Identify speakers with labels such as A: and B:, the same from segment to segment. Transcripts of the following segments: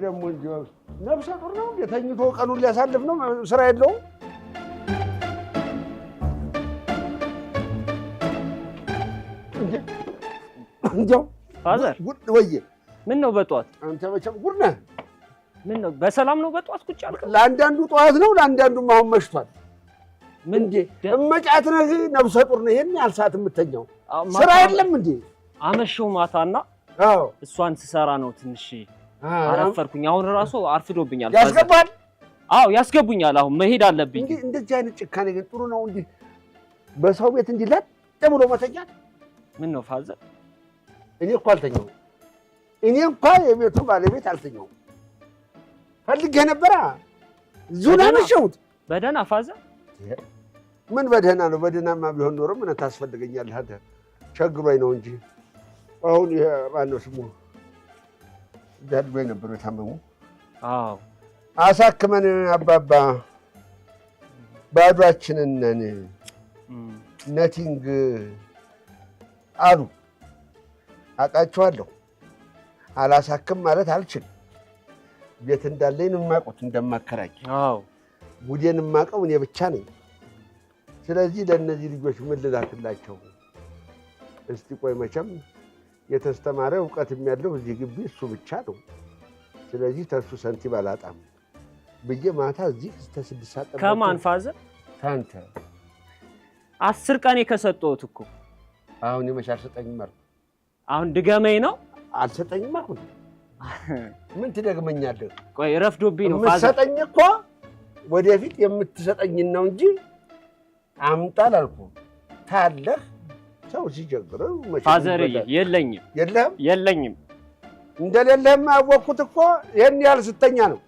A: ደግሞ ነፍሰ ጡር ነው የተኝቶ ቀኑን ሊያሳልፍ ነው ስራ የለውም እንዴ
B: ፋዘር
A: ወይ
B: ምን ነው በጧት
A: አንተ መቼም ጉድ ነህ
B: ምን ነው በሰላም ነው በጧት ቁጭ አልከው
A: ለአንዳንዱ ጧት ነው ለአንዳንዱም አሁን መሽቷል ምን እንዴ እመጫት ነህ ነፍሰ ጡር ነህ ይሄን ያህል ሰዓት የምተኛው ስራ የለም እንዴ
B: አመሸው ማታና
A: አዎ
B: እሷን ስሰራ ነው ትንሽ አረፈርኩኝ አሁን ራሱ አርፍዶብኛል
A: ያስገባል
B: አዎ ያስገቡኛል አሁን መሄድ አለብኝ
A: እንዴ እንደዚህ አይነት ጭካኔ ግን ጥሩ ነው እንዴ በሰው ቤት እንዲህ ለጥ ብሎ መተኛት
B: ምን ነው ፋዘር
A: እኔ እኮ አልተኛው እኔ እንኳን የቤቱ ባለቤት አልተኛው ፈልጌ ነበር ዙና መሸውት
B: በደህና ፋዘር
A: ምን በደህና ነው በደህናማ ቢሆን ኖሮ ምን ታስፈልገኛለህ አንተ ቸግሮኝ ነው እንጂ አሁን ይሄ ማነው ስሙ ዳድበይ ነበር የታመሙ
B: አዎ
A: አሳክመን አባባ ባዷችንን ነን ነቲንግ አሉ አቃቸዋለሁ አላሳክም ማለት አልችልም ቤት እንዳለኝ ማቆት እንደማከራይ
B: አዎ
A: ጉዴን ማቀው እኔ ብቻ ነኝ ስለዚህ ለነዚህ ልጆች ምን ልላክላቸው እስቲ ቆይ መቼም የተስተማረ ዕውቀትም ያለው እዚህ ግቢ እሱ ብቻ ነው ስለዚህ ተሱ ሰንቲም አላጣም ብዬ ማታ እዚህ እስከ 6 ሰዓት
B: ከማን ፋዘር
A: ታንተ
B: 10 ቀን ከሰጠሁት እኮ
A: አሁን የመሻር ሰጠኝ ማለት
B: አሁን ድገመኝ ነው
A: አልሰጠኝም አሁን ምን ትደግመኛለህ
B: ቆይ ረፍዶብኝ ነው ፋዘር
A: ሰጠኝ እኮ ወደፊት የምትሰጠኝ ነው እንጂ አምጣል አልኩ ታለህ ሰው ሲጀግረው
B: ፋዘር የለኝም
A: እንደሌለህም አወቅኩት እኮ ይሄን ያህል ስተኛ ነው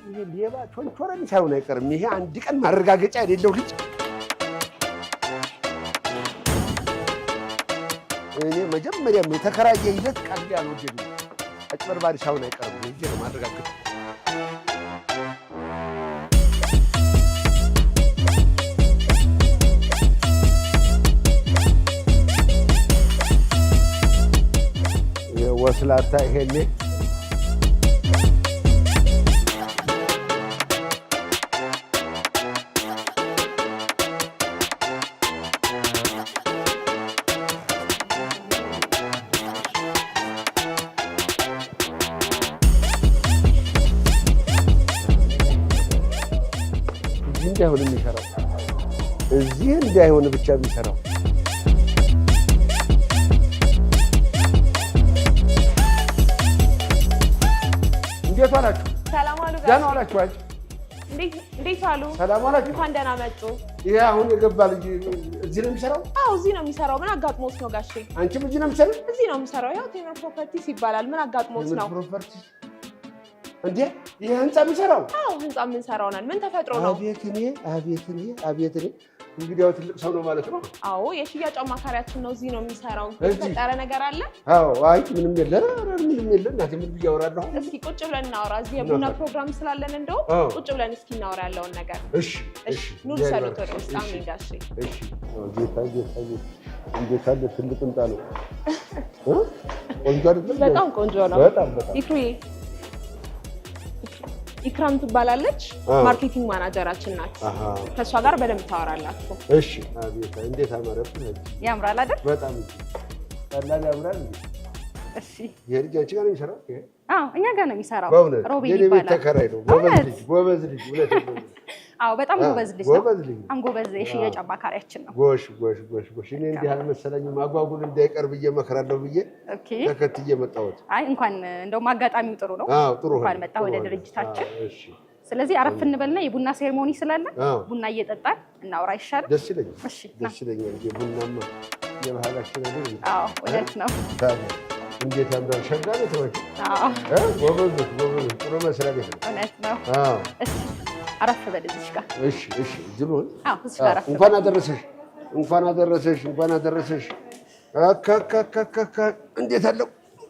A: ይሄ ሌባ ቾንቾረን ሳይሆን አይቀርም ይሄ አንድ ቀን ማረጋገጫ የሌለው ልጅ እኔ መጀመሪያም የተከራየ ይለት ቃል ያልወደዱ አጭበርባሪ ሳይሆን አይቀርም ይሄ ነው ማረጋገጫ ወስላታ ይሄኔ እንዳይሆን የሚሰራው እዚህ እንዳይሆን ብቻ የሚሰራው እንዴት ዋላችሁ?
C: ሰላም አሉ ጋር
A: ደህና ዋላችሁ?
C: እንዴት ዋሉ?
A: ሰላም ዋላችሁ?
C: እንኳን ደህና መጡ።
A: ይሄ አሁን የገባ ልጅ እዚህ ነው የሚሰራው?
C: አዎ እዚህ ነው የሚሰራው። ምን አጋጥሞት ነው ጋሼ?
A: አንቺም እዚህ ነው የምትሰሪው?
C: እዚህ ነው የሚሰራው። ያው ቴምር ፕሮፐርቲስ ይባላል። ምን አጋጥሞት ነው?
A: ፕሮፐርቲስ እንዴ? ይሄ ህንጻ የሚሰራው?
C: አዎ ህንጻ የምንሰራው ነን። ምን ተፈጥሮ ነው?
A: አቤት እኔ እንግዲህ ያው ትልቅ ሰው ነው ማለት ነው።
C: አዎ የሽያጭ አማካሪያችን ነው። እዚህ ነው የሚሰራው። የተፈጠረ ነገር አለ?
A: አዎ አይ ምንም የለ እናቴ ምን ብያወራለሁ።
C: እስኪ ቁጭ ብለን እናወራ። እዚህ የቡና ፕሮግራም ስላለን እንደው ቁጭ ብለን እስኪ እናወራ ያለውን ነገር።
A: እሺ
C: ኑ ሰሉት ወደ ውስጥ አሜን ጋሼ።
A: እሺ ጌታ እንዴት አለ ትልቅ ህንጻ ነው። ቆንጆ አይደል?
C: በጣም ቆንጆ ነው።
A: በጣም
C: ኢክራም ትባላለች። ማርኬቲንግ ማናጀራችን ናት። ከሷ ጋር በደንብ ታወራላችሁ።
A: እሺ አቤት እንዴት አማረብኝ።
C: ያምራል አይደል?
A: በጣም ቀላል ያምራል።
D: እሺ
A: የልጅ አንቺ ጋር ነው የሚሰራው?
D: አዎ እኛ ጋር ነው የሚሰራው።
A: ሮቤል ይባላል። ተከራይ ነው። ጎበዝ ልጅ
D: አዎ በጣም ጎበዝ ልጅ ነው። አንጎበዝ የሽያጭ አማካሪያችን ነው።
A: ጎሽ እኔ እንዲህ አልመሰለኝም። አጓጉል እንዳይቀርብ እየመከራለሁ ብዬ ተከትዬ መጣሁት።
D: አይ እንኳን እንደውም አጋጣሚው ጥሩ ነው።
A: አዎ ጥሩ ነው።
D: እንኳን መጣ ወደ ድርጅታችን። እሺ ስለዚህ አረፍ እንበልና የቡና ሴሬሞኒ ስላለ ቡና እየጠጣን እናውራ ይሻላል።
A: ደስ ይለኛል። እሺ ደስ ይለኛል። ቡናማ የባህላችን አይደል?
D: አዎ እውነት ነው።
A: እንዴት ያምራል። ሸጋ ቤት ነው።
D: አዎ
A: ጎበዝ ጥሩ መስሪያ ቤት ነው።
D: እውነት ነው።
A: አዎ
D: እሺ አረፍ በል እዚህ ጋር።
A: እሺ ዝሉን
D: አዎ እዚህ ጋር
A: እንኳን አደረሰሽ። እንዴት አለው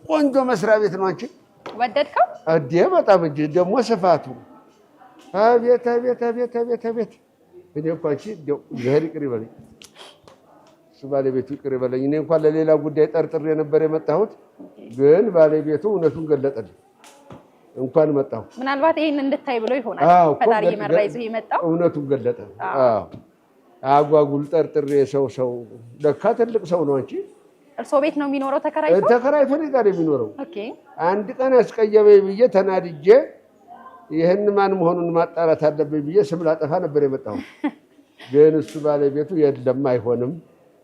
A: ቆንጆ መስሪያ ቤት ነው። አንቺ
D: ወደድከው?
A: አዴ በጣም እንጂ ደግሞ ስፋቱ አቤት እኔ እኮ አንቺ ዘህር ይቅር ይበለኝ እሱ ባለቤቱ ይቅር ይበለኝ። እኔ እንኳን ለሌላ ጉዳይ ጠርጥሬ ነበር የመጣሁት። ግን ባለቤቱ እውነቱን ገለጠልኝ። እንኳን መጣሁ
D: ምናልባት ይሄን እንድታይ ብሎ ይሆናል ፈጣሪ መራ ይዞ የመጣው
A: እውነቱን ገለጠ። አጓጉል ጠርጥሬ ሰው ለካ ትልቅ ሰው ነው እንጂ
D: እርሶ ቤት ነው የሚኖረው ተከራይቶ
A: ነው ጋር የሚኖረው። አንድ ቀን አስቀየመኝ ብዬ ተናድጄ ይሄን ማን መሆኑን ማጣራት አለብኝ ብዬ ስም ላጠፋ ነበር የመጣው። ግን እሱ ባለቤቱ የለም አይሆንም፣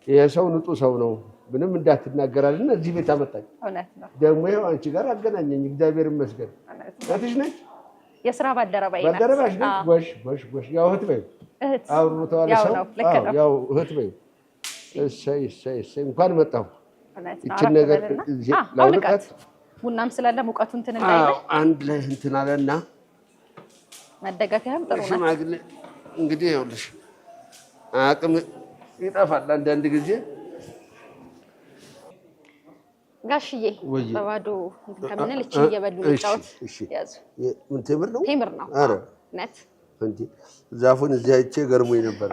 A: ይሄ ሰው ንጹህ ሰው ነው ምንም እንዳትናገራልና እዚህ ቤት አመጣኝ።
D: እውነት ነው
A: ደግሞ ይሄው አንቺ ጋር አገናኘኝ። እግዚአብሔር ይመስገን። እህትሽ ነች?
D: የሥራ ባልደረባዬ ነች።
A: ባልደረባሽ ነች? ጎሽ ያው እህት በይው። አውርተዋል ሰው ያው እህት በይው። እሰይ እንኳን መጣሁ። እቺ ነገር ላውልቃት።
D: ቡናም ስላለ ሙቀቱ እንትን እንዳይል
A: አንድ ላይ እንትን አለና
D: መደጋገም ጥሩ ነው።
A: ሽማግሌ እንግዲህ ይኸውልሽ አቅም ይጠፋል አንዳንድ ጊዜ።
D: ጋሽዬ በባዶ ከምንል እቺ እየበሉ ልጫወት ያዙ።
A: ምን ቴምር ነው?
D: ቴምር ነው። ኧረ ነት
A: እንዴ ዛፉን እዚያ አይቼ ገርሞኝ ነበር።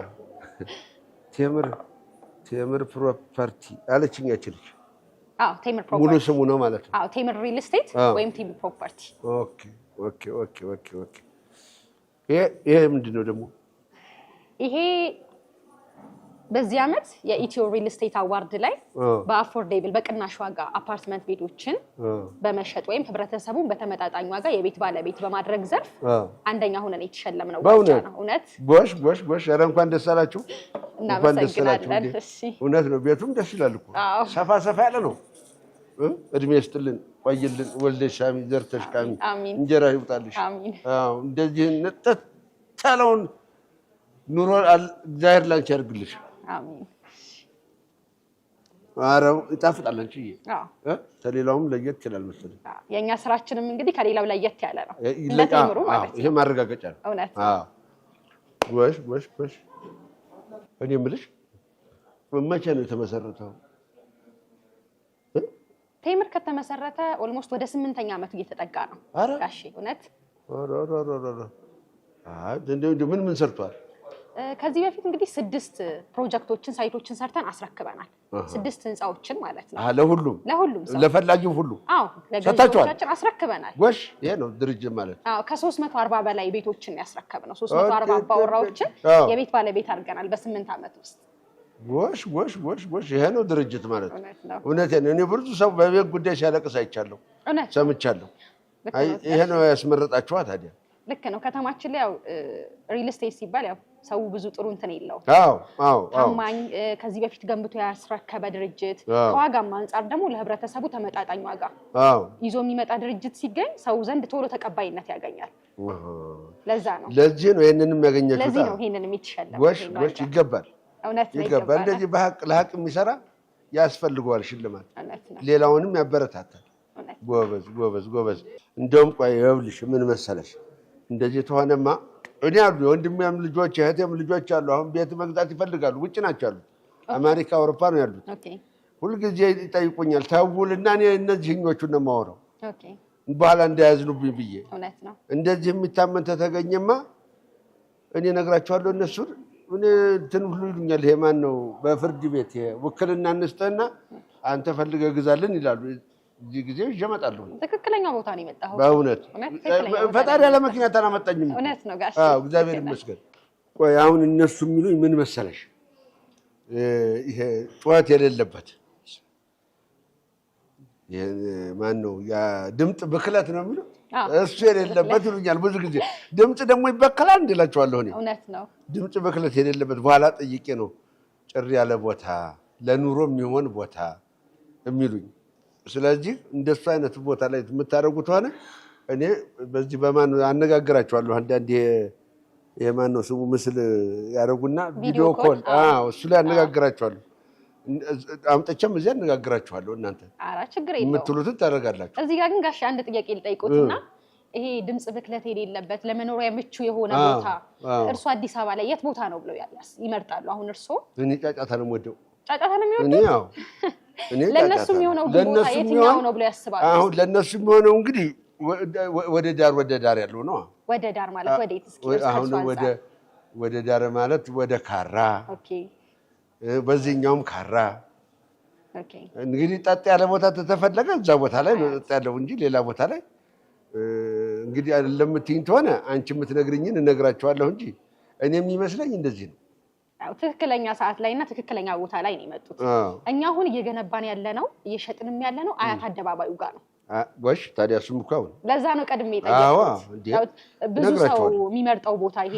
A: ቴምር ፕሮፐርቲ አለችኝ ያችልሽ።
D: ቴምር ፕሮፐርቲ
A: ሙሉ ስሙ ነው ማለት ነው።
D: ቴምር ሪል ስቴት ወይም ቴምር ፕሮፐርቲ።
A: ኦኬ። ይሄ ምንድን ነው ደግሞ?
D: ይሄ በዚህ ዓመት የኢትዮ ሪል ስቴት አዋርድ ላይ በአፎርዴብል በቅናሽ ዋጋ አፓርትመንት ቤቶችን በመሸጥ ወይም ህብረተሰቡን በተመጣጣኝ ዋጋ የቤት ባለቤት በማድረግ ዘርፍ አንደኛ ሆነን የተሸለምነው ብቻ ነው። እውነት
A: ጎሽ ኧረ እንኳን ደስ አላችሁ።
D: እናመሰግናለን። እሺ
A: እውነት ነው። ቤቱም ደስ ይላል እኮ ሰፋ ያለ ነው። እድሜ ይስጥልን፣ ቆይልን፣ ወልደሽ ሻሚ ዘርተሽ ቃሚ እንጀራ ይውጣልሽ። እንደዚህ ነጠት ያለውን ኑሮ እግዚአብሔር ላንቺ ያድርግልሽ።
D: አሜን።
A: አረው ይጣፍጣል አንቺ ከሌላውም ለየት ይላል መሰለኝ።
D: የኛ ስራችንም እንግዲህ ከሌላው ለየት ያለ ነው። ለቴምሩ ማለት ነው።
A: ይሄ ማረጋገጫ ነው።
D: እውነት
A: ጎሽ እኔ የምልሽ መቼ ነው የተመሰረተው?
D: ቴምር ከተመሰረተ ኦልሞስት ወደ 8ኛ ዓመቱ እየተጠጋ ነው። ጋሼ እውነት
A: ምን ሰርቷል?
D: ከዚህ በፊት እንግዲህ 6 ፕሮጀክቶችን ሳይቶችን ሰርተን አስረክበናል። 6 ህንጻዎችን ማለት ነው።
A: ለሁሉም
D: ሰው
A: ለፈላጊው ሁሉ
D: ለገዢዎቻችን አስረክበናል።
A: ጎሽ ይሄ ነው ድርጅት ማለት።
D: ከ340 በላይ ቤቶችን ያስረከብነው 340 አባወራዎችን የቤት ባለቤት አድርገናል በ8 ዓመት ውስጥ።
A: ጎሽ ይሄ ነው ድርጅት ማለት። እውነቴን ነው። እኔ ብዙ ሰው በቤት ጉዳይ ሲያለቅስ አይቻለሁ፣ ሰምቻለሁ። ይሄ ነው ያስመረጣችኋ ታዲያ?
D: ልክ ነው። ከተማችን ላይ ያው ሪል ስቴት ሲባል ያው ሰው ብዙ ጥሩ እንትን የለውም። ታማኝ ከዚህ በፊት ገንብቶ ያስረከበ ድርጅት ከዋጋም አንጻር ደግሞ ለህብረተሰቡ ተመጣጣኝ ዋጋ ይዞ የሚመጣ ድርጅት ሲገኝ ሰው ዘንድ ቶሎ ተቀባይነት ያገኛል። ለዛ ነው
A: ለዚህ ነው ይሄንንም ያገኛችሁት።
D: ለዚህ ነው ይሄንንም የተሸለመው።
A: ጎሽ ይገባል።
D: እውነት ነው
A: ይገባል። እንደዚህ በሐቅ ለሐቅ የሚሰራ ያስፈልገዋል ሽልማት፣ ሌላውንም ያበረታታል። ጎበዝ። እንደውም ቆይ ይኸውልሽ ምን መሰለሽ እንደዚህ ተሆነማ እኔ አሉ ወንድሜም ልጆች እህቴም ልጆች አሉ። አሁን ቤት መግዛት ይፈልጋሉ። ውጭ ናቸው ያሉት፣ አሜሪካ አውሮፓ ነው ያሉት። ሁልጊዜ ይጠይቁኛል ተውልና እኔ እነዚህኞቹን ነው የማወራው በኋላ እንዳያዝኑብኝ ብዬ። እንደዚህ የሚታመን ተተገኘማ እኔ እነግራቸዋለሁ። እነሱን እኔ እንትን ሁሉ ይሉኛል። ይሄ ማን ነው በፍርድ ቤት ውክልና እንስጥህና አንተ ፈልገህ ግዛልን ይላሉ። እዚህ ጊዜ ይጀመጣለሁ።
D: ትክክለኛ ቦታ ነው የመጣው።
A: በእውነት ፈጣሪ ያለ ምክንያት አላመጣኝም።
D: እውነት ነው ጋሽ።
A: እግዚአብሔር ይመስገን። ቆይ አሁን እነሱ የሚሉኝ ምን መሰለሽ ይሄ ጩኸት የሌለበት ማን ነው ያ ድምፅ ብክለት ነው የሚሉት እሱ የሌለበት ይሉኛል ብዙ ጊዜ። ድምፅ ደግሞ ይበከላል እንላቸዋለሁ እኔ።
D: እውነት ነው።
A: ድምፅ ብክለት የሌለበት በኋላ ጠይቄ ነው ጭር ያለ ቦታ ለኑሮ የሚሆን ቦታ የሚሉኝ። ስለዚህ እንደሱ አይነት ቦታ ላይ የምታደርጉት ሆነ እኔ በዚህ በማን አነጋግራቸዋለሁ። አንዳንዴ የማን ነው ስሙ ምስል ያደርጉና ቪዲዮ ኮል እሱ ላይ አነጋግራቸዋለሁ። አምጥቼም እዚህ አነጋግራችኋለሁ። እናንተ
D: ችግር የለውም
A: የምትሉትን ታደርጋላችሁ።
D: እዚህ ጋር ግን ጋሽ አንድ ጥያቄ ልጠይቁትና ይሄ ድምፅ ብክለት የሌለበት ለመኖሪያ ምቹ የሆነ ቦታ እርሶ አዲስ አበባ ላይ የት ቦታ ነው ብለው ይመርጣሉ? አሁን እርሶ?
A: እኔ ጫጫታ ነው የምወደው።
D: ጫጫታ ነው የሚወደው? ለነሱ የሚሆነው ቦታ የትኛው ነው ብለው ያስባሉ?
A: አሁን ለነሱ የሚሆነው እንግዲህ ወደ ዳር ያለው ነው።
D: ወደ ዳር ማለት ወዴት? እስኪ
A: አሁን ወደ ዳር ማለት ወደ ካራ፣ በዚህኛውም ካራ
D: ኦኬ
A: እንግዲህ ጠጥ ያለ ቦታ ተፈለገ እዛ ቦታ ላይ ነው ጠጥ ያለው እንጂ ሌላ ቦታ ላይ እንግዲህ ለምትይኝ ተሆነ አንቺ የምትነግሪኝን እነግራቸዋለሁ እንጂ እኔ የሚመስለኝ እንደዚህ ነው።
D: ትክክለኛ ሰዓት ላይና ትክክለኛ ቦታ ላይ ነው የመጡት። እኛ አሁን እየገነባን ያለነው እየሸጥንም ያለነው አያት አደባባዩ ጋር ነው።
A: ጎሽ ታዲያ እሱም እኮ አሁን
D: ለዛ ነው ቀድሜ የጠየቁት። ብዙ ሰው የሚመርጠው ቦታ ይሄ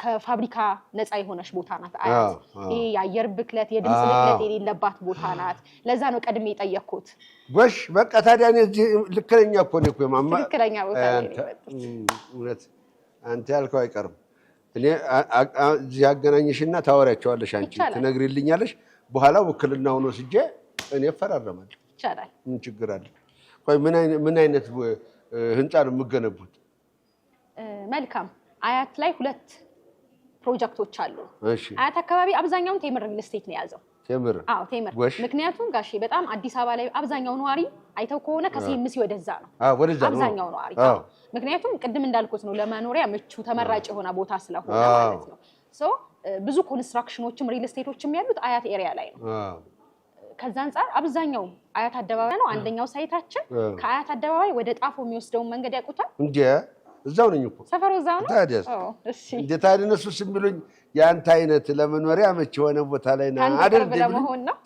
D: ከፋብሪካ ነፃ የሆነች ቦታ ናት አያት። ይሄ የአየር ብክለት የድምፅ ብክለት የሌለባት ቦታ ናት። ለዛ ነው ቀድሜ የጠየቅኩት።
A: ጎሽ በቃ ታዲያ እኔ ልክለኛ እኮ ነው የማማ
D: ትክክለኛ ቦታ ላይ
A: እውነት አንተ ያልከው አይቀርም። እኔ እዚህ አገናኝሽና ታወሪያቸዋለሽ፣ አንቺ ትነግሪልኛለሽ። በኋላ ውክልናውን ወስጄ እኔ እፈራረማለሁ።
D: ይቻላል።
A: ምን ችግር አለ? ቆይ ምን አይነት ህንፃ ነው የምገነቡት?
D: መልካም አያት ላይ 2 ፕሮጀክቶች አሉ።
A: እሺ
D: አያት አካባቢ አብዛኛውን ቴምር ሪል ስቴት ነው የያዘው።
A: ቴምር?
D: አዎ ቴምር። ምክንያቱም ጋሼ በጣም አዲስ አበባ ላይ አብዛኛው ነዋሪ አይተው ከሆነ ከሲኤምሲ ወደዛ ነው አብዛኛው ነዋሪ። ምክንያቱም ቅድም እንዳልኩት ነው ለመኖሪያ ምቹ ተመራጭ የሆነ ቦታ ስለሆነ ማለት ነው። ሶ ብዙ ኮንስትራክሽኖችም ሪል ስቴቶችም ያሉት አያት ኤሪያ ላይ ነው። ከዛ አንፃር አብዛኛው አያት አደባባይ ነው። አንደኛው ሳይታችን ከአያት አደባባይ ወደ ጣፎ የሚወስደውን መንገድ ያውቁታል እንዴ?
A: እዛው ነኝ እኮ
D: ሰፈሩ እዛው ነው።
A: ታዲያስ እንዴ ታዲያ እነሱስ የሚሉኝ ያንተ አይነት ለመኖሪያ መቼ የሆነ ቦታ ላይ ነው አይደል?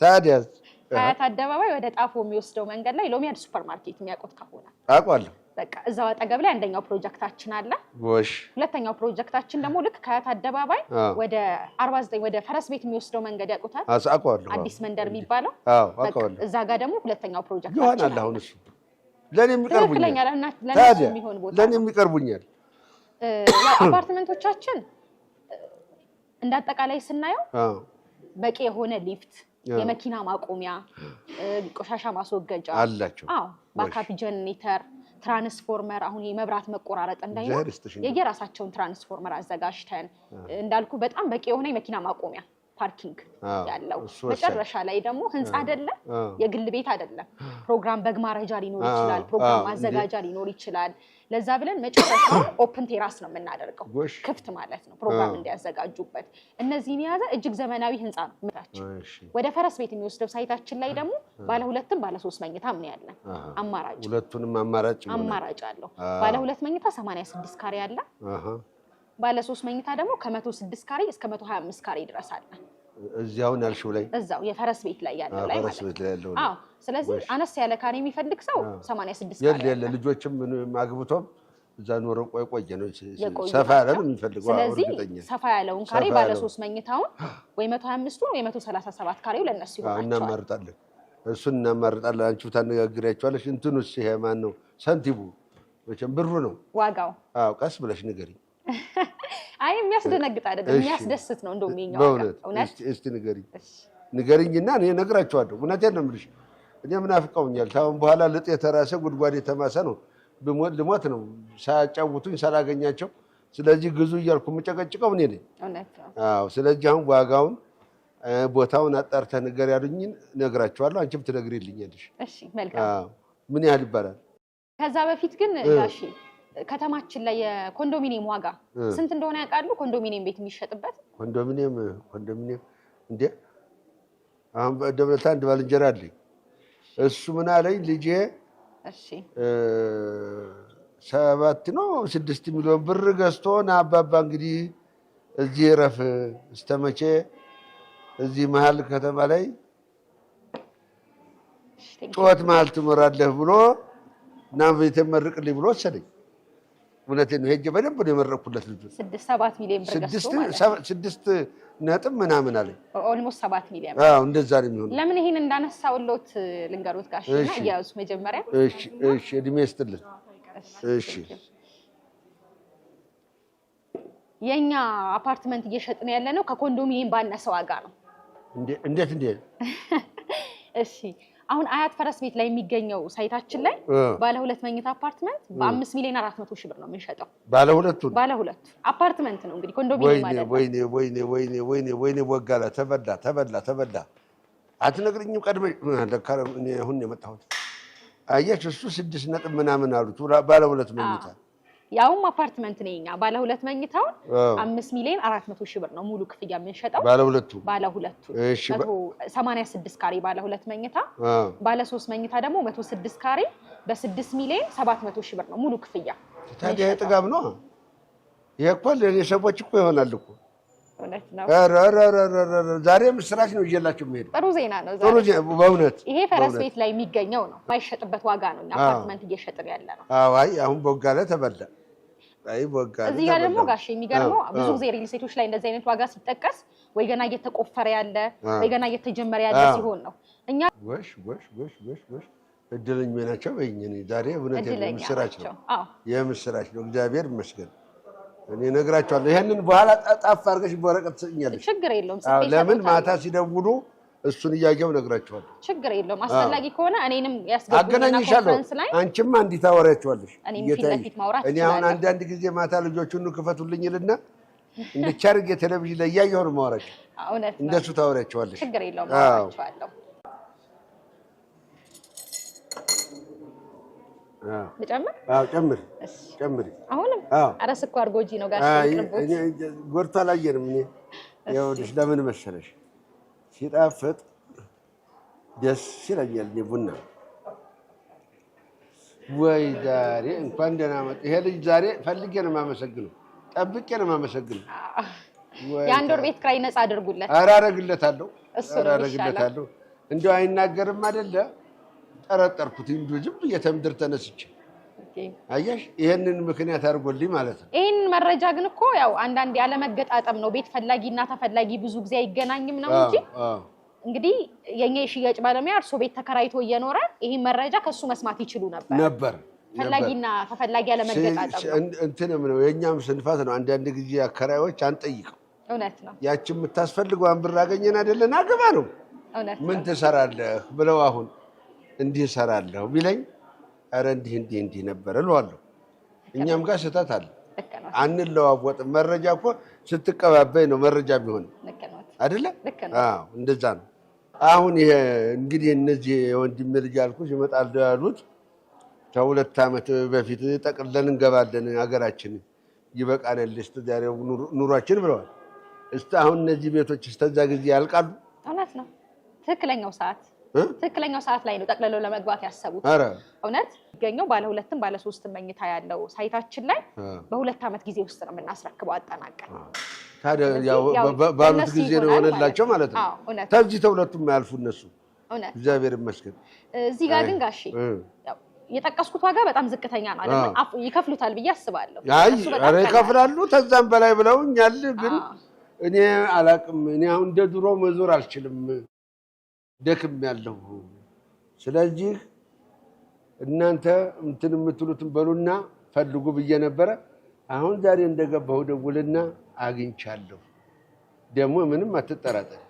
A: ታዲያስ
D: ከአያት አደባባይ ወደ ጣፎ የሚወስደው መንገድ ላይ ሎሚያድ ሱፐር ማርኬት የሚያውቁት ከሆነ
A: አውቃለሁ።
D: በቃ እዛው አጠገብ ላይ አንደኛው ፕሮጀክታችን አለ።
A: ጎሽ
D: ሁለተኛው ፕሮጀክታችን ደግሞ ልክ ከአያት አደባባይ ወደ 49 ወደ ፈረስ ቤት የሚወስደው መንገድ ያውቁታል?
A: አውቃለሁ።
D: አዲስ መንደር የሚባለው
A: አውቃለሁ።
D: እዛ ጋር ደግሞ ሁለተኛው ፕሮጀክታችን
A: ይሆናል። አሁን እሱ ለኔም ይቀርቡኛል፣ ለኔም ይቀርቡኛል።
D: አፓርትመንቶቻችን እንዳጠቃላይ ስናየው በቂ የሆነ ሊፍት፣ የመኪና ማቆሚያ፣ ቆሻሻ ማስወገጃ
A: አላቸው።
D: ባካፕ ጀነሬተር፣ ትራንስፎርመር አሁን የመብራት መቆራረጥ እንዳይኖር የየራሳቸውን ትራንስፎርመር አዘጋጅተን እንዳልኩ በጣም በቂ የሆነ የመኪና ማቆሚያ ፓርኪንግ ያለው። መጨረሻ ላይ ደግሞ ህንጻ አይደለም የግል ቤት አይደለም፣ ፕሮግራም በግማረጃ ሊኖር ይችላል፣ ፕሮግራም ማዘጋጃ ሊኖር ይችላል። ለዛ ብለን መጨረሻው ኦፕን ቴራስ ነው የምናደርገው፣ ክፍት ማለት ነው ፕሮግራም እንዲያዘጋጁበት። እነዚህን የያዘ እጅግ ዘመናዊ ህንጻ ነው ምታችን። ወደ ፈረስ ቤት የሚወስደው ሳይታችን ላይ ደግሞ ባለ 2ም ባለ 3 መኝታም ነው ያለን። አማራጭ
A: ሁለቱንም አማራጭ
D: አለው። ባለ 2 መኝታ 86 ካሬ አለ። ባለ 3 መኝታ ደግሞ ከ106 ካሬ እስከ 125 ካሬ ድረስ አለ።
A: እዚያውን ያልሽው ላይ
D: እዛው የፈረስ ቤት ላይ ያለው ላይ ማለት ነው። አዎ ስለዚህ አነስ ያለ ካሬ የሚፈልግ ሰው 86 ካሬ
A: የለ ልጆችም ማግብቶም እዛ ኖረው ቆየ ነው ሰፋ ያለ ነው የሚፈልገው።
D: ስለዚህ ሰፋ ያለውን ካሬ ባለ 3 መኝታውን ወይ 125ቱን ወይ 137 ካሬው ለነሱ ይሆናል።
A: እናማርጣለን፣ እሱን እናማርጣለን። አንቺው ታነጋግሪያቸዋለሽ። እንትኑስ ይሄ ማን ነው ሰንቲቡ? መቼም ብሩ ነው ዋጋው። አዎ ቀስ ብለሽ ንገሪኝ።
D: አይ የሚያስደነግጥ አይደለም፣ የሚያስደስት ነው። እንደውም የኛው
A: እውነት እስቲ ንገሪኝና እኔ እነግራቸዋለሁ። እውነቴን ነው የምልሽ። እኔ ምናፍቀውኛል። ታውን በኋላ ልጥ የተራሰ ጉድጓድ የተማሰ ነው። ልሞት ነው ሳያጫውቱኝ ሳላገኛቸው። ስለዚህ ግዙ እያልኩ የምጨቀጭቀው እኔ ነኝ። አዎ ስለዚህ አሁን ዋጋውን ቦታውን አጣርተህ ንገር ያሉኝን እነግራቸዋለሁ። አንቺም ትነግሪልኛለሽ።
D: እሺ መልካም።
A: ምን ያህል ይባላል?
D: ከዛ በፊት ግን ጋሺ ከተማችን ላይ የኮንዶሚኒየም ዋጋ ስንት እንደሆነ ያውቃሉ? ኮንዶሚኒየም ቤት የሚሸጥበት
A: ኮንዶሚኒየም እንዴ አሁን በደብረታ አንድ ባልንጀራ አለኝ። እሱ ምን አለኝ ልጄ 7 ነው 6 ሚሊዮን ብር ገዝቶ ና አባባ እንግዲህ እዚህ ረፍ እስተመቼ እዚህ መሀል ከተማ ላይ ጩኸት መሀል ትኖራለህ ብሎ እና ቤተ መርቅልኝ ብሎ ወሰደኝ። እውነቴን ነው። ሄጄ በደንብ ነው የመረኩለት ልጅ
D: 6-7 ሚሊዮን ብር ገዝቶ ማለት
A: 6 ነጥብ ምናምን አለኝ።
D: ኦልሞስት 7 ሚሊዮን።
A: አዎ እንደዛ ነው የሚሆነው።
D: ለምን ይሄን እንዳነሳውሎት ልንገሩት ጋሽና እያዙ መጀመሪያ።
A: እሺ እድሜ ይስጥልን። እሺ
D: የኛ አፓርትመንት እየሸጥን ያለ ነው ከኮንዶሚኒየም ባነሰ ዋጋ ነው።
A: እንዴት
D: እሺ አሁን አያት ፈረስ ቤት ላይ የሚገኘው ሳይታችን ላይ ባለ 2 መኝታ አፓርትመንት በ5 ሚሊዮን 400 ሺህ ብር ነው የምንሸጠው። ባለ ሁለቱ አፓርትመንት ነው እንግዲህ ኮንዶሚኒየም አይደለም።
A: ወይኔ ወጋላ ተበላ። አትነግሪኝም ቀድመሽ? እኔ አሁን የመጣሁት አየሽ። እሱ 6 ነጥብ ምናምን አሉት ባለ 2 መኝታ።
D: ያውም አፓርትመንት ነኝኛ ባለ 2 መኝታው 5 ሚሊዮን 400 ሺህ ብር ነው ሙሉ ክፍያ የምንሸጠው ባለ ሁለቱ እሺ 86 ካሬ ባለ 2 መኝታ ባለ 3 መኝታ ደግሞ 106 ካሬ በ6 ሚሊዮን 700 ሺህ ብር ነው ሙሉ ክፍያ
A: ታዲያ ጥጋብ ነው የኮል የሰቦች እኮ ይሆናል እኮ
D: እውነት ነው
A: ዛሬ ምስራች ነው ይዤላችሁ መሄድ
D: ጥሩ ዜና ነው
A: ጥሩ በእውነት
D: ይሄ ፈረስ ቤት ላይ የሚገኘው ነው ማይሸጥበት ዋጋ ነው አፓርትመንት እየሸጥን ያለ ነው
A: አይ አሁን ቦጋለ ተበላ አይ ቦጋለ
D: እዚህ ጋር ደግሞ ጋሽ የሚገርመው ብዙ ጊዜ ሪል ስቴቶች ላይ እንደዚህ አይነት ዋጋ ሲጠቀስ ወይ ገና እየተቆፈረ ያለ ወይ ገና እየተጀመረ ያለ ሲሆን ነው እኛ
A: ወሽ እድለኛ ናቸው በእኛ ዛሬ እውነት የምስራች ነው እግዚአብሔር ይመስገን እኔ ነግራቸዋለሁ ይሄንን በኋላ ጣፍ አድርገሽ በወረቀት ትሰኛለሽ
D: ችግር የለውም
A: ለምን ማታ ሲደውሉ እሱን እያየው ነግራቸዋለሁ
D: ችግር የለውም አስፈላጊ ከሆነ እኔንም ያስገቡኝና ኮንፈረንስ ላይ
A: አንቺማ እንዲህ ታወሪያቸዋለሽ
D: እኔ
A: አሁን አንዳንድ ጊዜ ማታ ልጆቹን ክፈቱልኝልና እንድቻርግ የቴሌቪዥን ላይ እያየሁ ነው የማወራቸው እንደሱ ታወሪያቸዋለሽ
D: ችግር የለውም አወራቸዋለሁ ልጨምር ጨምሪ አሁንም ኧረ ስኳር ጎጂ ነው ጋሽ ይቅርብዎት
A: ጎርቶ አላየንም እኔ ይኸውልሽ ለምን መሰለሽ ሲጣፍጥ ደስ ይለኛል ቡና ወይ ዛሬ እንኳን ደህና መጣ ይሄ ልጅ ዛሬ ፈልጌ ነው የማመሰግነው ጠብቄ ነው የማመሰግነው
D: የአንድ ወር ቤት ኪራይ ነፃ አድርጉለት
A: ኧረ አደርግለታለሁ እንደው አይናገርም አይደለ ጠረጠርኩት እንዱ ዝም እየተምድር ተነስቼ አያሽ ይሄንን ምክንያት አድርጎልኝ ማለት ነው
D: ይሄን መረጃ ግን እኮ ያው አንዳንድ ያለ መገጣጠም ነው ቤት ፈላጊና ተፈላጊ ብዙ ጊዜ አይገናኝም ነው እንጂ እንግዲህ የኛ የሽያጭ ባለሙያ እርሶ ቤት ተከራይቶ እየኖረ ይሄን መረጃ ከሱ መስማት ይችሉ ነበር ፈላጊና ተፈላጊ ያለ መገጣጠም
A: እንትንም ነው የኛም ስንፋት ነው አንዳንድ ጊዜ አከራዮች አንጠይቀው
D: እውነት ነው
A: ያቺ የምታስፈልገው አንብር አገኘን አይደለና አገባ ነው
D: እውነት
A: ምን ትሰራለህ ብለው አሁን እንዲህ ሰራለሁ ቢለኝ አረ እንዲህ ነበር እለዋለሁ እኛም ጋር ስህተት አለ አንለዋወጥም መረጃ እኮ ስትቀባበይ ነው መረጃ ቢሆን አይደለ አዎ እንደዛ ነው አሁን ይሄ እንግዲህ እነዚህ የወንድም ልጅ አልኩሽ ይመጣል ያሉት ከ2 ዓመት በፊት ጠቅልለን እንገባለን ሀገራችን ይበቃናል ለስተዛሬው ኑሯችን ብለዋል እስቲ አሁን እነዚህ ቤቶች እስከዛ ጊዜ ያልቃሉ
D: እውነት ነው ትክክለኛው ሰዓት ላይ ነው ጠቅልለው ለመግባት ያሰቡት እውነት ይገኘው ባለ 2ም ባለ 3ም መኝታ ያለው ሳይታችን ላይ በ2 ዓመት ጊዜ ውስጥ ነው የምናስረክበው አጠናቀን
A: ታዲያ ያው ባሉት ጊዜ ነው ሆነላቸው ማለት ነው ታዚህ ተውለቱም ያልፉ እነሱ
D: እውነት
A: እግዚአብሔር ይመስገን
D: እዚህ ጋር ግን ጋሼ ያው የጠቀስኩት ዋጋ በጣም ዝቅተኛ ነው አይደል ይከፍሉታል ብዬ አስባለሁ
A: አረ ይከፍላሉ ተዛም በላይ ብለውኛል ግን እኔ አላቅም እኔ አሁን እንደ ድሮ መዞር አልችልም ደክም ያለው ስለዚህ እናንተ እንትን የምትሉትን በሉና ፈልጉ ብዬ ነበር አሁን ዛሬ እንደገባው ደውልና አግኝቻለሁ ደሞ ምንም አትጠራጠር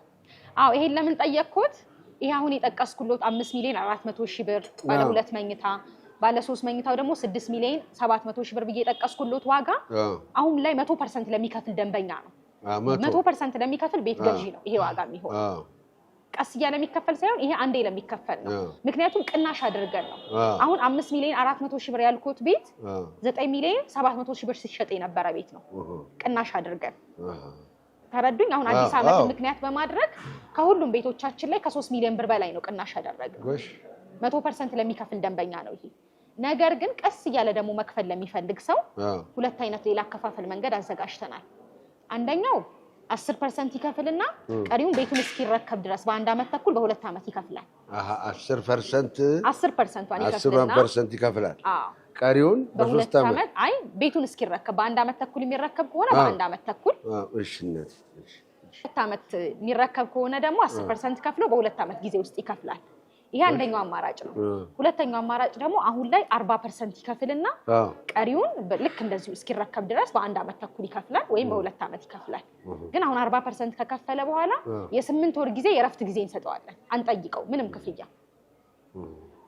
D: ይሄን ለምን ጠየቅኩት ይሄ አሁን የጠቀስኩሎት 5 ሚሊዮን 400 ሺህ ብር ባለ 2 መኝታ ባለ 3 መኝታው ደግሞ 6 ሚሊዮን 700 ሺህ ብር ብዬ የጠቀስኩሎት ዋጋ አሁን ላይ 100% ለሚከፍል ደንበኛ ነው 100% ለሚከፍል ቤት ገዢ ነው ይሄ ዋጋ የሚሆን ቀስ እያለ የሚከፈል ሳይሆን ይሄ አንዴ ለሚከፈል ነው ምክንያቱም ቅናሽ አድርገን ነው አሁን 5 ሚሊዮን 400 ሺህ ብር ያልኩት ቤት 9 ሚሊዮን 700 ሺህ ብር ሲሸጥ የነበረ ቤት ነው ቅናሽ አድርገን ተረዱኝ አሁን አዲስ ዓመት ምክንያት በማድረግ ከሁሉም ቤቶቻችን ላይ ከ3 ሚሊዮን ብር በላይ ነው ቅናሽ ያደረግነው 100% ለሚከፍል ደንበኛ ነው ይሄ ነገር ግን ቀስ እያለ ደግሞ መክፈል ለሚፈልግ ሰው ሁለት አይነት ሌላ አከፋፈል መንገድ አዘጋጅተናል አንደኛው 10% ይከፍልና ቀሪውን ቤቱን እስኪረከብ ድረስ በአንድ ዓመት ተኩል በ2 ዓመት ይከፍላል
A: 10% ይከፍላል ቀሪውን በ3 ዓመት
D: አይ ቤቱን እስኪረከብ በአንድ ዓመት ተኩል የሚረከብ ከሆነ በአንድ ዓመት ተኩል
A: እሺነት
D: 2 ዓመት የሚረከብ ከሆነ ደግሞ 10% ከፍሎ በ2 ዓመት ጊዜ ውስጥ ይከፍላል ይሄ አንደኛው አማራጭ ነው ሁለተኛው አማራጭ ደግሞ አሁን ላይ 40% ይከፍልና ቀሪውን ልክ እንደዚሁ እስኪረከብ ድረስ በአንድ ዓመት ተኩል ይከፍላል ወይም በ2 ዓመት ይከፍላል ግን አሁን 40% ከከፈለ በኋላ የ8 ወር ጊዜ የረፍት ጊዜ እንሰጠዋለን አንጠይቀው ምንም ክፍያ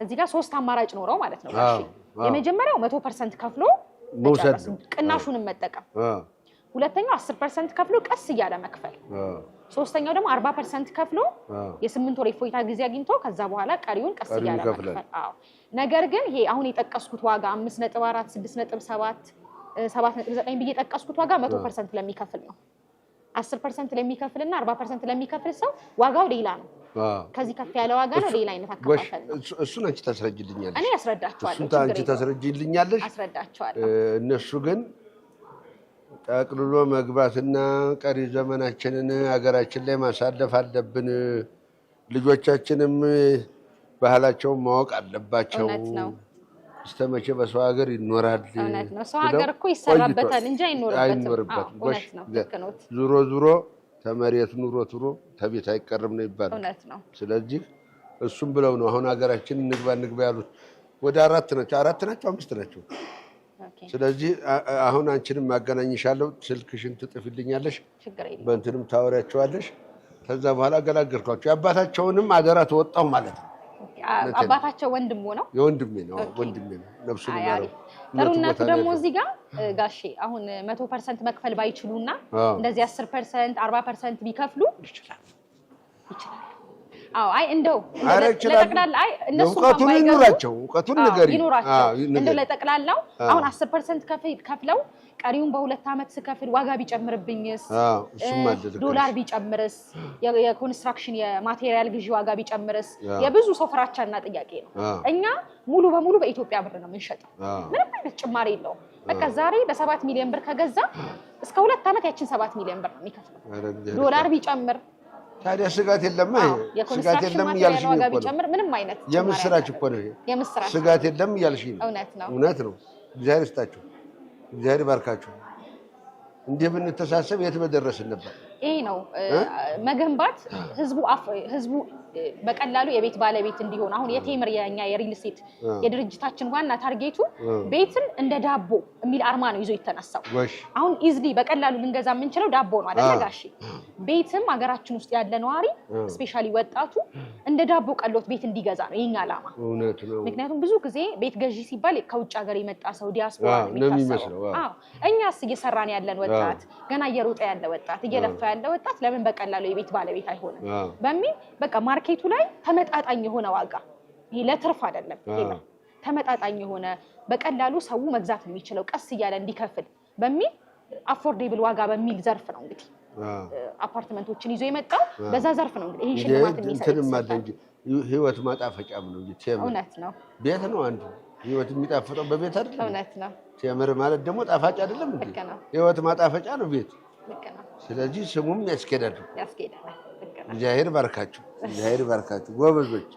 D: እዚህ ጋር 3 አማራጭ ኖረው ማለት ነው እሺ የመጀመሪያው 100% ከፍሎ ቅናሹን መጠቀም ሁለተኛው 10% ከፍሎ ቀስ እያለ መክፈል ሶስተኛው ደግሞ 40% ከፍሎ የ8 ወር የፎይታ ጊዜ አግኝቶ ከዛ በኋላ ቀሪውን ቀስ እያለ መክፈል ነገር ግን ይሄ አሁን የጠቀስኩት ዋጋ 5.4 6.7 7.9 ብዬ ጠቀስኩት ዋጋ 100% ለሚከፍል ነው 10% ለሚከፍልና 40% ለሚከፍል ሰው ዋጋው ሌላ ነው ከዚህ ከፍ ያለ ዋጋ ነው ሌላ አይነት አከፋፈል ነው
A: እሱን አንቺ ታስረጅልኛለሽ
D: እኔ አስረዳቸዋለሁ
A: እሱን አንቺ ታስረጅልኛለሽ
D: አስረዳቸዋለሁ
A: እነሱ ግን ጠቅልሎ መግባትና ቀሪ ዘመናችንን ሀገራችን ላይ ማሳለፍ አለብን ልጆቻችንም ባህላቸውን ማወቅ አለባቸው
D: እውነት ነው
A: እስተመቼ በሰው ሀገር ይኖራል
D: እውነት ነው ሰው ሀገር እኮ ይሰራበታል እንጂ አይኖርበትም
A: ጎሽ ዙሮ ተመሬት ኑሮ ተቤት አይቀርም ነው ይባላል
D: እውነት ነው
A: ስለዚህ እሱም ብለው ነው አሁን ሀገራችን ንግባ ያሉት ወደ 4 ናቸው 5 ናቸው ስለዚህ አሁን አንቺንም ማገናኝሻለሁ ስልክሽን ትጥፊልኛለሽ በእንትንም ታወሪያቸዋለሽ ከዛ በኋላ አገላገልኳቸው አባታቸውንም አደራ ተወጣው ማለት ነው
D: አባታቸው ወንድሙ ነው
A: የወንድሜ ነው ነፍሱን ይማረው
D: ጥሩነቱ ደግሞ እዚህ ጋር ጋሼ አሁን 100% መክፈል ባይችሉና እንደዚህ 10% 40% ቢከፍሉ ይችላል አይ እንደው ለጠቅላላ አይ እነሱ
A: እውቀቱን ንገሪ
D: እንደው ለጠቅላላው አሁን 10% ከፍለው ቀሪውን በ2 አመት ስከፍል ዋጋ ቢጨምርብኝስ ዶላር ቢጨምርስ የኮንስትራክሽን የማቴሪያል ግዢ ዋጋ ቢጨምርስ የብዙ ሰው ፍራቻና ጥያቄ ነው እኛ ሙሉ በሙሉ በኢትዮጵያ ብር ነው የምንሸጠው ምንም አይነት ጭማሪ የለውም በቃ ዛሬ በ7 ሚሊዮን ብር ከገዛ እስከ 2 አመት ያችን 7 ሚሊዮን ብር ነው የሚከፍለው ዶላር ቢጨምር
A: ታዲያ ስጋት የለም ስጋት የለም ያልሽ ነው
D: ቢጨምር ምንም አይነት
A: የምስራች እኮ ነው ስጋት የለም ያልሽ ነው እውነት ነው እግዚአብሔር ይስጣችሁ እግዚአብሔር ይባርካችሁ እንዴ ብንተሳሰብ የት በደረስን ነበር
D: ይሄ ነው መገንባት ህዝቡ በቀላሉ የቤት ባለቤት እንዲሆን አሁን የቴምር የኛ የሪል ስቴት የድርጅታችን ዋና ታርጌቱ ቤትን እንደ ዳቦ የሚል አርማ ነው ይዞ የተነሳው አሁን ኢዝሊ በቀላሉ ልንገዛ የምንችለው ዳቦ ነው አይደል ጋሺ ቤትም ሀገራችን ውስጥ ያለ ነዋሪ ስፔሻሊ ወጣቱ እንደ ዳቦ ቀሎት ቤት እንዲገዛ ነው የኛ አላማ
A: እውነት ነው
D: ምክንያቱም ብዙ ጊዜ ቤት ገዢ ሲባል ከውጭ ሀገር የመጣ ሰው ዲያስፖራ ነው የሚታሰበው እኛስ እየሰራን ያለን ወጣት ገና እየሮጠ ያለ ወጣት እየለፋ ያለ ወጣት ለምን በቀላሉ የቤት ባለቤት አይሆንም በሚል በቃ ማርኬቱ ላይ ተመጣጣኝ የሆነ ዋጋ ይሄ ለትርፍ አይደለም ይሄ ተመጣጣኝ የሆነ በቀላሉ ሰው መግዛት የሚችለው ቀስ እያለ እንዲከፍል በሚል አፎርዴብል ዋጋ በሚል ዘርፍ ነው እንግዲህ አፓርትመንቶችን ይዞ የመጣው በዛ ዘርፍ ነው እንግዲህ ይሄ ሽልማት የሚሰጥ
A: ህይወት ማጣፈጫም ነው እንጂ ቴምር
D: እውነት ነው
A: ቤት ነው አንዱ ህይወት የሚጣፍጠው በቤት አይደለም
D: እውነት ነው
A: ቴምር ማለት ደግሞ ጣፋጭ አይደለም እንዴ ህይወት ማጣፈጫ ነው ቤት ስለዚህ ስሙም ያስኬዳል እግዚአብሔር ባርካችሁ ጎበዞች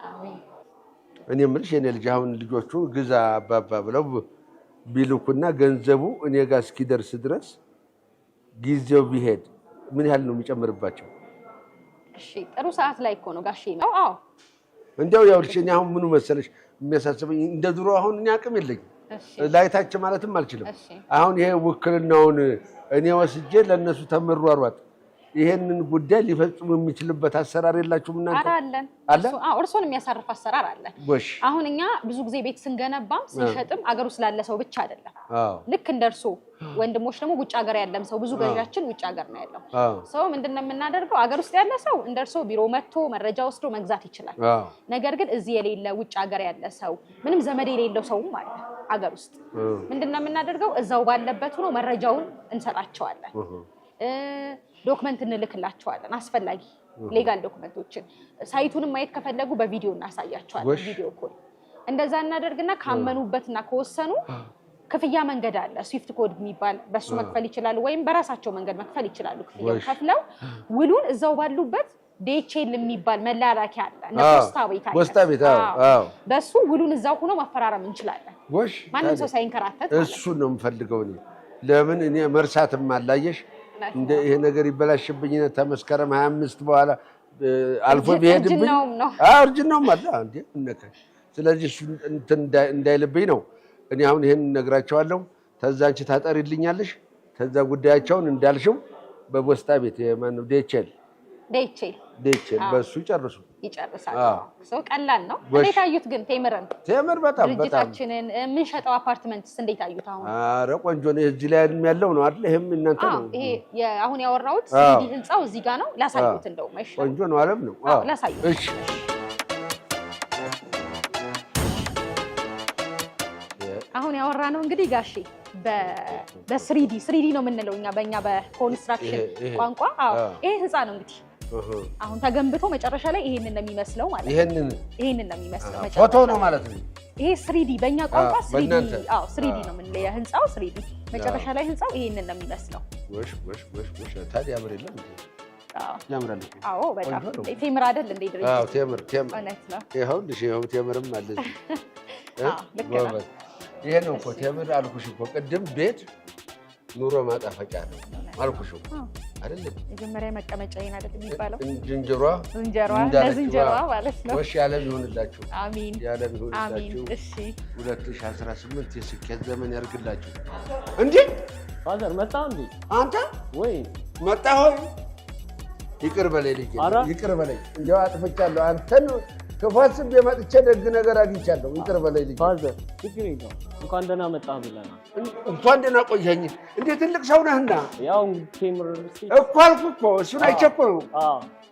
A: እኔ የምልሽ የኔ ልጅ አሁን ልጆቹ ግዛ አባባ ብለው ቢልኩና ገንዘቡ እኔ ጋር እስኪደርስ ድረስ ጊዜው ቢሄድ ምን ያህል ነው የሚጨምርባቸው
D: እሺ ጥሩ ሰዓት ላይ እኮ ነው ጋሼ አዎ
A: እንደው ያው እኔ አሁን ምኑ መሰለሽ የሚያሳስበኝ እንደ ድሮ አሁን እኔ አቅም የለኝም ላይታች ማለትም አልችልም አሁን ይሄ ውክልናውን እኔ ወስጄ ለነሱ ተመሯሯጥ ይሄንን ጉዳይ ሊፈጽሙ የሚችልበት አሰራር የላችሁም እናንተ
D: አለ አዎ እርሶን የሚያሳርፍ አሰራር አለ አሁን እኛ ብዙ ጊዜ ቤት ስንገነባም ስንሸጥም አገሩ ስላለ ሰው ብቻ አይደለም ልክ እንደርሶ ወንድሞች ደግሞ ውጭ ሀገር ያለም ሰው ብዙ ገዣችን ውጭ ሀገር ነው ያለው ሰው ምንድነው የምናደርገው አገር ውስጥ ያለ ሰው እንደርሶ ቢሮ መጥቶ መረጃ ወስዶ መግዛት ይችላል ነገር ግን እዚህ የሌለ ውጭ ሀገር ያለ ሰው ምንም ዘመድ የሌለው ሰውም አለ አገር ውስጥ ምንድነው የምናደርገው እዛው ባለበት ሆኖ መረጃውን እንሰጣቸዋለን ዶክመንት እንልክላቸዋለን አስፈላጊ ሌጋል ዶክመንቶችን ሳይቱንም ማየት ከፈለጉ በቪዲዮ እናሳያቸዋለን ቪዲዮ ኮል እንደዛ እናደርግና ካመኑበትና ከወሰኑ ክፍያ መንገድ አለ ስዊፍት ኮድ የሚባል በሱ መክፈል ይችላሉ ወይም በራሳቸው መንገድ መክፈል ይችላሉ ክፍያው ከፍለው ውሉን እዛው ባሉበት ዲኤችኤል የሚባል መላላኪያ አለ
A: ፖስታ ቤት አዎ
D: በሱ ውሉን እዛው ሆኖ መፈራረም እንችላለን ማንም ሰው ሳይንከራተት
A: እሱ ነው የምፈልገው ለምን እኔ መርሳትም አላየሽ እንደ ይሄ ነገር ይበላሽብኝና ተመስከረም 25 በኋላ አልፎ ቢሄድብኝ እርጅናው ማለት እንዴ እንነካ ስለዚህ እሱ እንዳይልብኝ ነው እኔ አሁን ይሄን ነግራቸዋለሁ ተዛ አንቺ ታጠሪልኛለሽ ተዛ ጉዳያቸውን እንዳልሽው በፖስታ ቤት የማን ዲኤችኤል በሱ ይጨርሳል ሰው ቀላል ነው እንዴት አዩት ግን ቴምር በጣም ድርጅታችንን የምንሸጠው አፓርትመንትስ እንዴት አዩት አሁን አረ ቆንጆ ነው እዚህ ላይ ያለው ነው አይደል ይሄም እናንተ ነው
D: ይሄ አሁን ያወራሁት ሲዲ ህንጻው እዚህ ጋር ነው ላሳዩት እንደው ማይሽ
A: ቆንጆ ነው አለም ነው
D: ላሳዩት
A: እሺ
D: አሁን ያወራነው እንግዲህ ጋሼ በ3D ነው የምንለው እኛ በእኛ በኮንስትራክሽን ቋንቋ። አዎ ይሄ ህንፃ ነው እንግዲህ አሁን ተገንብቶ መጨረሻ ላይ ይሄንን ነው የሚመስለው ማለት ነው። ይሄንን ነው የሚመስለው መጨረሻ
A: ፎቶ ነው ማለት ነው።
D: ይሄ 3D በእኛ ቋንቋ 3D ነው የምንለው የህንፃው 3D መጨረሻ ላይ ህንፃው ይሄንን ነው የሚመስለው።
A: ወሽ ታዲያ ያምር የለም እንዴ? ያምራል እኮ።
D: አዎ በጣም ቴምር አይደል እንዴ ድርጅት?
A: አዎ ቴምር
D: እውነት ነው።
A: ይኸው ቴምርም አለ እዚህ። ይሄ ነው እኮ ቴምር አልኩሽ እኮ ቅድም ቤት ኑሮ ማጣፈጫ ነው አልኩሽ እኮ አይደል?
D: መጀመሪያ መቀመጫ ይሄን አይደል የሚባለው?
A: ዝንጀሮዋ
D: ማለት ነው።
A: ወሽ ያለም ይሁንላችሁ።
D: አሚን
A: ያለም ይሁንላችሁ።
D: አሚን። እሺ
A: 2018 የስኬት ዘመን ያርግላችሁ። እንዴ
B: ፋዘር መጣ እንዴ?
A: አንተ
B: ወይ
A: መጣ ሆይ ይቅር በለኝ ልጄ፣ ይቅር በለኝ። እንደው አጥፍቻለሁ። አንተን ክፉ አስቤ መጥቼ ደግ ነገር አግኝቻለሁ። ይቅር በለኝ ልጄ።
B: ፋዘር ችግር የለውም። እንኳን ደህና መጣህ ብለናል።
A: እንኳን ደህና ቆየኝ። እንዴ ትልቅ ሰው ነህና
B: ያው ቴምር
A: እኮ አልኩህ እኮ እሱን አይቼ እኮ ነው።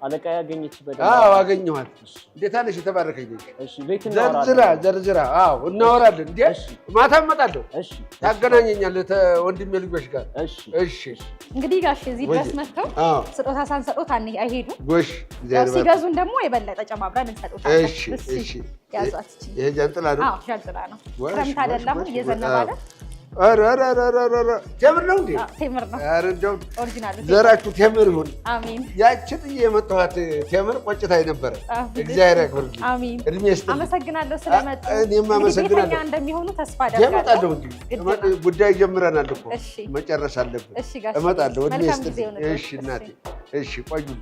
B: አለቃ ያገኘች በደንብ።
A: አዎ አገኘኋት። እንዴት አለሽ? የተባረከች ልጅ።
B: እሺ ቤት
A: ዘርዝራ። አዎ እናወራለን። እንዴ ማታ እመጣለሁ።
B: እሺ
A: ታገናኘኛለህ ወንድሜ ልጆች ጋር።
B: እሺ
D: እንግዲህ ጋሽ እዚህ ድረስ መጥተው ስጦታ ሳንሰጡት አይሄዱም።
A: ጎሽ
D: ሲገዙን ደግሞ የበለጠ ጨማምረን እንሰጡታለን።
A: እሺ
D: ያዟት።
A: ይሄ ጃንጥላ ነው?
D: አዎ ጃንጥላ ነው። ክረምት አይደል አሁን እየዘነበ አይደል?
A: ቴምር ነው እንዴ?
D: ቴምር ነው።
A: ኧረ እንደው
D: ኦሪጂናል
A: ዘራችሁ ቴምር ይሁን።
D: አሜን።
A: ያቺ ጥዬ የመጣኋት ቴምር ቆጭታኝ ነበረ። እግዚአብሔር ያክብርልኝ።
D: አሜን።
A: እድሜ ይስጥልኝ።
D: አመሰግናለሁ ስለመጡ።
A: እኔም አመሰግናለሁ።
D: ቤተኛ እንደሚሆኑ ተስፋ አደርጋለሁ።
A: እመጣለሁ እንጂ ጉዳይ ጀምረናል እኮ መጨረስ አለብን።
D: እሺ ጋሽ
A: እመጣለሁ። እድሜ
D: መልካም
A: ይስጥልኝ።
D: ጊዜ ይሁንልህ።
A: እሺ እናቴ፣ እሺ ቆዩልኝ።